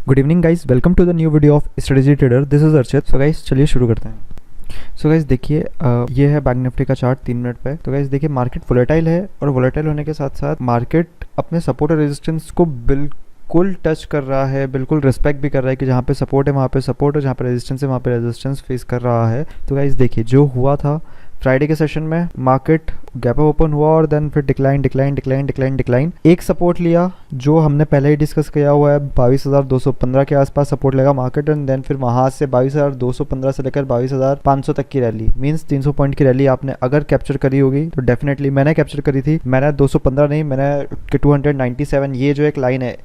Good evening guys, welcome to the new video of strategy trader. This is Archit. So guys चलिए शुरू करते हैं। So guys देखिए, ये है बैंक निफ्टी का चार्ट 3 मिनट पे। तो गाइस देखिए, मार्केट वोलेटाइल है और वोलेटाइल होने के साथ साथ मार्केट अपने सपोर्ट और रेजिस्टेंस को बिल्कुल टच कर रहा है, बिल्कुल रिस्पेक्ट भी कर रहा है कि जहाँ पे सपोर्ट है वहाँ पे सपोर्ट और जहाँ पे रेजिस्टेंस है वहाँ पे रेजिस्टेंस फेस कर रहा है। तो गाइस देखिए, जो हुआ था फ्राइडे के सेशन में, मार्केट गैप अप ओपन हुआ और देन फिर डिक्लाइन। एक सपोर्ट लिया जो हमने पहले ही डिस्कस किया हुआ है, 22,215 के आसपास सपोर्ट लेगा मार्केट एंड देन फिर वहाँ से 22,215 से लेकर 22,500 तक की रैली, मींस 300 पॉइंट की रैली आपने अगर कैप्चर करी होगी तो डेफिनेटली मैंने कैप्चर करी थी। मैंने 215 नहीं, मैंने 297, ये जो एक लाइन है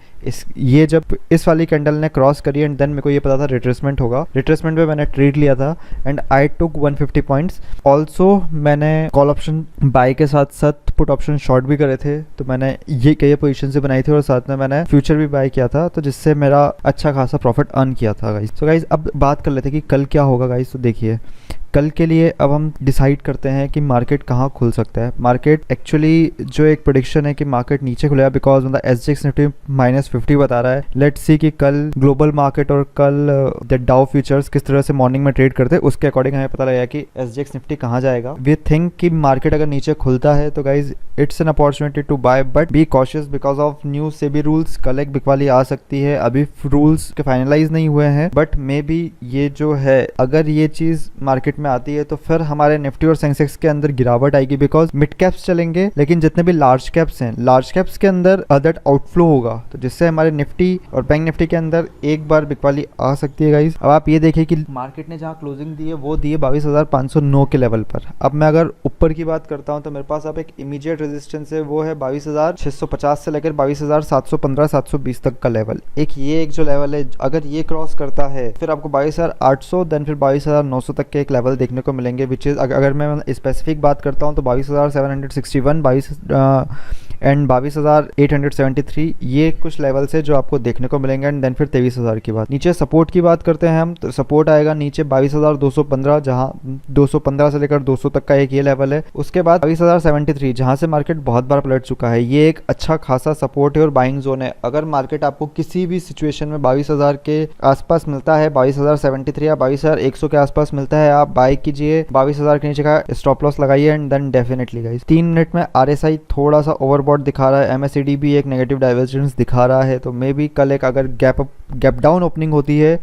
ये जब इस वाली कैंडल ने क्रॉस करी एंड देन मेरे को ये पता था रिट्रेसमेंट होगा। रिट्रेसमेंट पे मैंने ट्रेड लिया था and I took 150 points. Also मैंने कॉल ऑप्शन बाय के साथ साथ पुट ऑप्शन शॉर्ट भी करे थे, तो मैंने ये कई पोजीशन से बनाई थी और साथ में मैंने फ्यूचर भी बाय किया था, तो जिससे मेरा अच्छा खासा प्रॉफिट अर्न किया था गाइस। तो गाइस अब बात कर लेते हैं कि कल क्या होगा गाइस। तो देखिए, कल के लिए अब हम डिसाइड करते हैं कि मार्केट कहाँ खुल सकता है। मार्केट एक्चुअली जो एक प्रेडिक्शन है कि मार्केट नीचे खुलेगा बिकॉज मतलब SGX निफ्टी -50 बता रहा है। लेट्स सी कि कल ग्लोबल मार्केट और कल द डाउ फ्यूचर्स किस तरह से मॉर्निंग में ट्रेड करते हैं, उसके अकॉर्डिंग हमें पता लगेगा कि SGX निफ्टी कहाँ जाएगा। वी थिंक कि मार्केट अगर नीचे खुलता है तो guys it's an opportunity to buy, but be cautious because of new SEBI rules. कल एक बिकवाली आ सकती है, अभी रूल्स के फाइनलाइज नहीं हुए हैं, बट मे बी ये जो है अगर ये चीज मार्केट में आती है तो फिर हमारे निफ्टी और सेंसेक्स के अंदर गिरावट आएगी बिकॉज मिड कैप्स चलेंगे, लेकिन जितने भी लार्ज कैप्स हैं, लार्ज कैप्स के अंदर दैट आउटफ्लो होगा, तो जिससे हमारे निफ्टी और बैंक निफ्टी के अंदर एक बार बिकवाली आ सकती है गाइस। अब आप ये देखिए कि मार्केट ने जहां क्लोजिंग दी है वो दी है 22,509 के लेवल पर। अब मैं अगर ऊपर की बात करता हूं तो मेरे पास अब एक इमीडिएट रेजिस्टेंस है, वो है 22,650 से लेकर 22,715-720 तक का लेवल। एक जो लेवल है, अगर ये क्रॉस करता है फिर आपको 22,800 देन फिर 22,900 तक के एक लेवल देखने को मिलेंगे, विच इज अगर मैं स्पेसिफिक बात करता हूं तो 22,761 एंड 22,873 ये कुछ लेवल्स है जो आपको देखने को मिलेंगे एंड देन फिर 23,000 की बात। नीचे सपोर्ट की बात करते हैं हम, तो सपोर्ट आएगा नीचे 22,215, जहां 215 से लेकर 200 तक का एक ये लेवल है। उसके बाद 22,073 जहां से मार्केट बहुत बार पलट चुका है, ये एक अच्छा खासा सपोर्ट है और बाइंग जोन है। अगर मार्केट आपको किसी भी सिचुएशन में 22,000 के आसपास मिलता है, 22,073 या 22,100 के आसपास मिलता है, आप बाय कीजिए। 22,000 के नीचे का स्टॉप लॉस लगाइए and then definitely guys 3 minute में RSI थोड़ा सा ओवरबॉट दिखा रहा है, MACD भी एक नेगेटिव डाइवर्जेंस दिखा रहा है, तो मे बी कल एक अगर गैप डाउन ओपनिंग होती है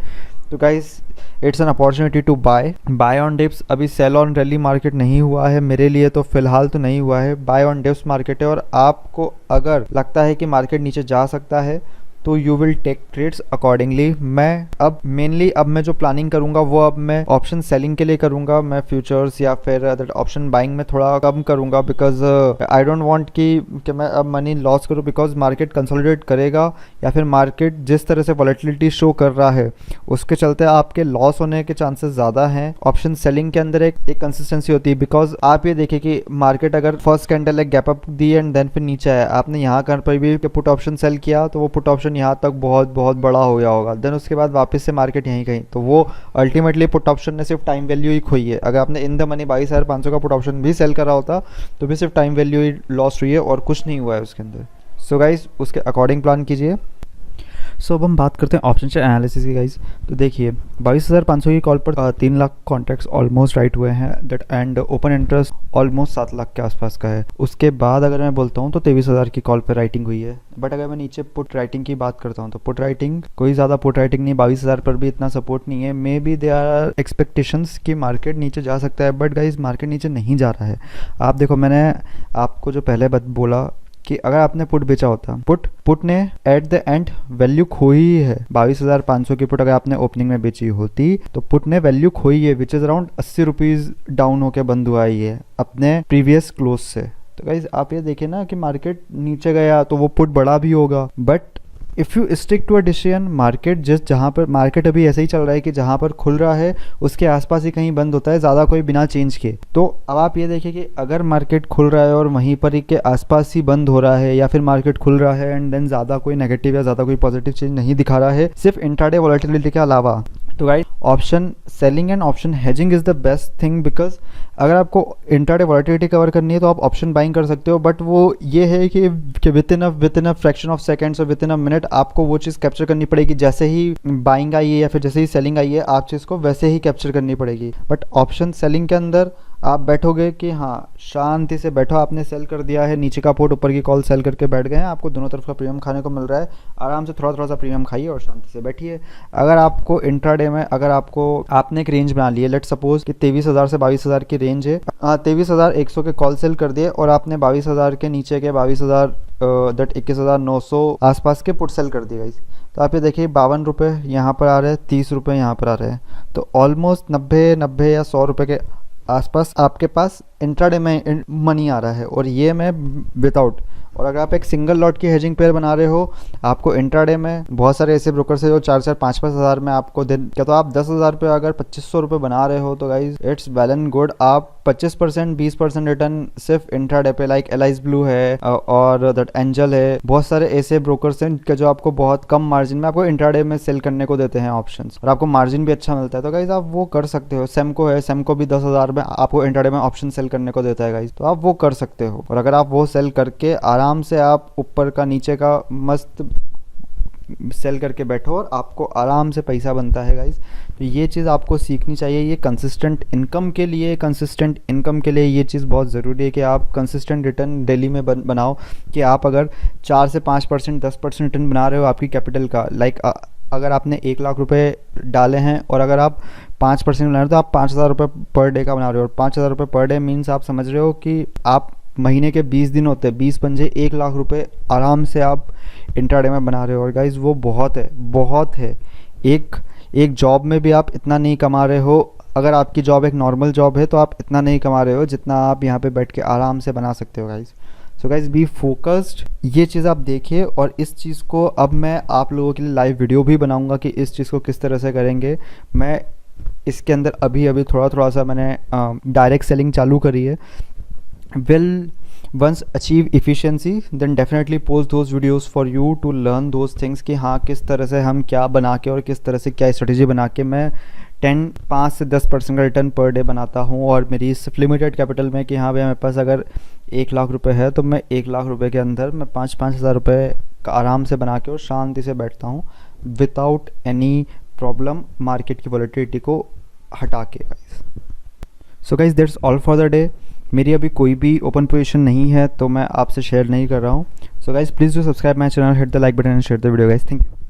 तो guys it's an opportunity to buy on dips. अभी सेल ऑन रैली मार्केट नहीं हुआ है मेरे लिए, तो फिलहाल तो नहीं हुआ है, बाय ऑन डिप्स मार्केट है। और आपको अगर लगता है कि मार्केट नीचे जा सकता है तो you will take trades accordingly. मैं अब मेनली मैं जो प्लानिंग करूंगा वो अब मैं ऑप्शन सेलिंग के लिए करूंगा। मैं फ्यूचर्स या फिर ऑप्शन बाइंग में थोड़ा कम करूंगा बिकॉज आई डोंट वांट कि मैं अब मनी लॉस करूं, बिकॉज मार्केट कंसोलिडेट करेगा या फिर मार्केट जिस तरह से वॉलेटिलिटी शो कर रहा है उसके चलते आपके लॉस होने के चांसेस ज़्यादा हैं। ऑप्शन सेलिंग के अंदर एक कंसिस्टेंसी होती है, बिकॉज आप ये देखिए कि मार्केट अगर फर्स्ट कैंडल एक गैप अप दी एंड देन फिर नीचे आया, आपने यहाँ पर भी पुट ऑप्शन सेल किया तो वो पुट ऑप्शन यहाँ तक बहुत बड़ा हो गया होगा, देन उसके बाद वापस से मार्केट यहीं कहीं, तो वो अल्टीमेटली पुट ऑप्शन ने सिर्फ टाइम वैल्यू ही खोई है। अगर आपने इन द मनी 22,500 का पुट ऑप्शन भी सेल करा होता तो भी सिर्फ टाइम वैल्यू ही लॉस हुई है और कुछ नहीं हुआ है उसके अंदर। सो गाइस उसके अकॉर्डिंग प्लान कीजिए। अब हम बात करते हैं ऑप्शन चार्ट एनालिसिस की गाइस। तो देखिए 22,500 की कॉल पर 3 लाख कॉन्ट्रैक्ट्स ऑलमोस्ट राइट हुए हैं that and open interest almost 7 lakh के आसपास का है। उसके बाद अगर मैं बोलता हूँ तो 23,000 की कॉल पर राइटिंग हुई है, बट अगर मैं नीचे पुट राइटिंग की बात करता हूँ तो पुट राइटिंग कोई ज़्यादा पुट राइटिंग नहीं, 22,000 पर भी इतना सपोर्ट नहीं है। Maybe they are expectations कि मार्केट नीचे जा सकता है, बट गाइज मार्केट नीचे नहीं जा रहा है। आप देखो, मैंने आपको जो पहले बोला कि अगर आपने पुट बेचा होता, पुट ने एट द एंड वैल्यू खोई है। 22,500 की पुट अगर आपने ओपनिंग में बेची होती तो पुट ने वैल्यू खोई है, which is around 80 rupees down होकर बंद हुआ है अपने प्रीवियस क्लोज से। तो गाइज आप ये देखिए ना कि मार्केट नीचे गया तो वो पुट बड़ा भी होगा, but if you stick to a decision, market जहाँ पर मार्केट अभी ऐसे ही चल रहा है कि जहाँ पर खुल रहा है उसके आसपास ही कहीं बंद होता है, ज़्यादा कोई बिना चेंज के। तो अब आप ये देखिए कि अगर मार्केट खुल रहा है और वहीं पर ही के आसपास ही बंद हो रहा है, या फिर मार्केट खुल रहा है एंड देन ज़्यादा कोई नेगेटिव या ज़्यादा कोई पॉजिटिव चेंज नहीं दिखा रहा है, सिर्फ इंट्राडे वॉलेटिलिटी के अलावा तो guys option selling and option hedging is the best thing, because अगर आपको इंट्राडे वॉलेटिलिटी कवर करनी है तो आप ऑप्शन बाइंग कर सकते हो, बट वो ये है कि with in a fraction of seconds और विद इन अ मिनट आपको वो चीज़ कैप्चर करनी पड़ेगी। जैसे ही बाइंग आई है या फिर जैसे ही सेलिंग आई है आप चीज़ को वैसे ही कैप्चर करनी पड़ेगी। बट ऑप्शन सेलिंग के अंदर आप बैठोगे कि हाँ शांति से बैठो, आपने सेल कर दिया है, नीचे का पोर्ट ऊपर की कॉल सेल करके बैठ गए हैं, आपको दोनों तरफ का प्रीमियम खाने को मिल रहा है, आराम से थोड़ा थोड़ा सा प्रीमियम खाइए और शांति से बैठिए। अगर आपको इंट्राडे में अगर आपने एक रेंज बना ली है, लेट सपोज कि 23,000 से 22,000 की रेंज है, 23,100 के कॉल सेल कर दिए और आपने 22,000 के नीचे के 21,900 आसपास के पुट सेल कर दिए गाइस। तो आप ये देखिए 52 रुपये यहाँ पर आ रहे हैं, 30 रुपये यहाँ पर आ रहे हैं, तो ऑलमोस्ट 90 या 100 रुपये के आसपास आपके पास इंट्राडे में मनी आ रहा है, और ये मैं विदाउट। और अगर आप एक सिंगल लॉट की हेजिंग पेयर बना रहे हो, आपको इंट्राडे में बहुत सारे ऐसे ब्रोकर से जो 4-5 हज़ार में आपको दिन क्या, तो आप 10,000 पे अगर 2500 रुपये बना रहे हो तो guys it's well and good. आप 25% 20% रिटर्न सिर्फ इंट्राडे पे, लाइक एलाइज ब्लू है और दैट एंजल है, बहुत सारे ऐसे ब्रोकर्स हैं कि जो आपको बहुत कम मार्जिन में आपको इंट्राडे में सेल करने को देते हैं ऑप्शंस, और आपको मार्जिन भी अच्छा मिलता है। तो गाइज आप वो कर सकते हो। सेमको है, सेमको भी 10,000 में आपको इंट्राडे में ऑप्शन सेल करने को देता है गाइज, तो आप वो कर सकते हो। और अगर आप वो सेल करके आराम से आप ऊपर का नीचे का मस्त सेल करके बैठो और आपको आराम से पैसा बनता है गाइज। तो ये चीज़ आपको सीखनी चाहिए। ये कंसिस्टेंट इनकम के लिए ये चीज़ बहुत ज़रूरी है कि आप कंसिस्टेंट रिटर्न डेली में बनाओ। कि आप अगर 4 से 5% 10% रिटर्न बना रहे हो आपकी कैपिटल का, लाइक अगर आपने 1 लाख रुपए डाले हैं और अगर आप 5% बना रहे हो तो आप 5,000 रुपये पर डे का बना रहे हो। और 5,000 रुपये पर डे मीन्स आप समझ रहे हो कि आप महीने के 20 दिन होते हैं, 20 पंजे 1 लाख रुपए आराम से आप इंट्राडे में बना रहे हो। और गाइज वो बहुत है। एक जॉब में भी आप इतना नहीं कमा रहे हो। अगर आपकी जॉब एक नॉर्मल जॉब है तो आप इतना नहीं कमा रहे हो जितना आप यहाँ पे बैठ के आराम से बना सकते हो guys. So guys be focused. ये चीज़ आप देखिए, और इस चीज़ को अब मैं आप लोगों के लिए लाइव वीडियो भी बनाऊँगा कि इस चीज़ को किस तरह से करेंगे। मैं इसके अंदर अभी थोड़ा सा मैंने डायरेक्ट सेलिंग चालू करी है। Once achieve efficiency, then definitely post those videos for you to learn those things कि हाँ किस तरह से हम क्या बना के और किस तरह से क्या स्ट्रेटेजी बना के मैं 5 से 10% का रिटर्न पर डे बनाता हूँ। और मेरी सिर्फ लिमिटेड कैपिटल में कि हाँ भाई मेरे पास अगर 1 लाख रुपए है तो मैं 1 लाख रुपए के अंदर मैं 5-5 हज़ार रुपये का आराम से बना के और शांति से बैठता हूँ विदाउट एनी प्रॉब्लम, मार्केट की वॉलेटिलिटी को हटा के guys. So guys that's all for the day. मेरी अभी कोई भी ओपन पोजीशन नहीं है तो मैं आपसे शेयर नहीं कर रहा हूँ। So guys please do subscribe my channel, hit the like button and share the video guys. Thank you.